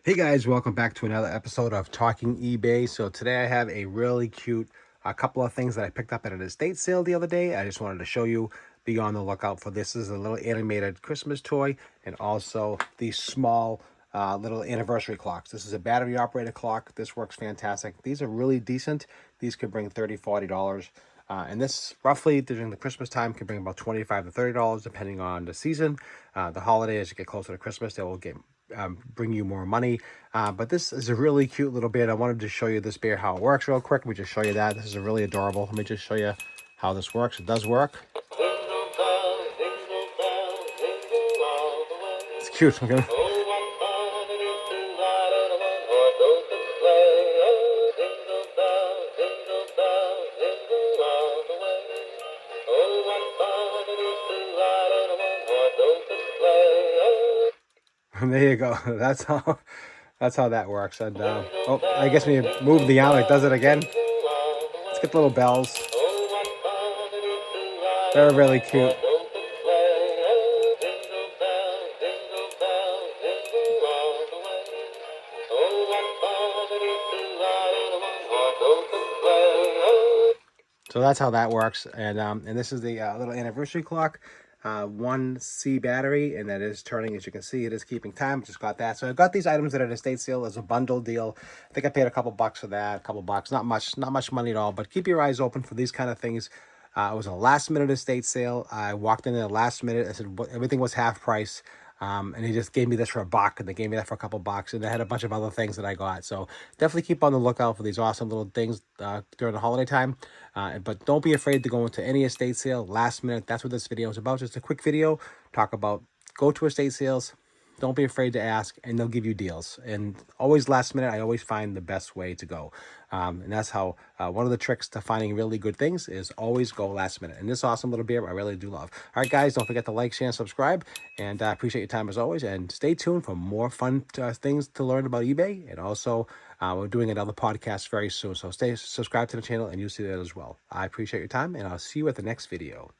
Hey guys, welcome back to another episode of Talking eBay. So today I have a really cute couple of things that I picked up at an estate sale the other day. I just wanted to show you. Be on the lookout for this. This is a little animated Christmas toy, and also these small little anniversary clocks. This is a battery operated clock. This works fantastic. These are really decent. These could bring $30, $40. And this roughly during the Christmas time can bring about $25 to $30 depending on the season. The holiday, as you get closer to Christmas, they will get bring you more money. But this is a really cute little bear. I wanted to show you this bear, how it works real quick. Let me just show you that. This is a really adorable. Let me just show you how this works. It does work. It's cute. Okay. There you go. That's how that works. And oh, I guess when you move the arm, it does it again. Let's get the little bells. They're really cute. So that's how that works. And this is the little anniversary clock. 1C battery, and that is turning. As you can see, it is keeping time. Just got that. So I got these items at an estate sale as a bundle deal. I think I paid a couple bucks for that. A couple bucks, not much money at all. But keep your eyes open for these kind of things. It was a last minute estate sale. I walked in at the last minute. I said everything was half price. And he just gave me this for $1, and they gave me that for a couple bucks, and they had a bunch of other things that I got. So definitely keep on the lookout for these awesome little things during the holiday time. But don't be afraid to go into any estate sale last minute. That's what this video is about. Just a quick video, talk about go to estate sales. Don't be afraid to ask, and they'll give you deals. And always last minute, I always find the best way to go. And that's how one of the tricks to finding really good things is always go last minute. And this awesome little beer, I really do love. All right, guys, don't forget to like, share, and subscribe. And I appreciate your time as always. And stay tuned for more fun things to learn about eBay. And also, we're doing another podcast very soon. So stay subscribed to the channel, and you'll see that as well. I appreciate your time, and I'll see you at the next video.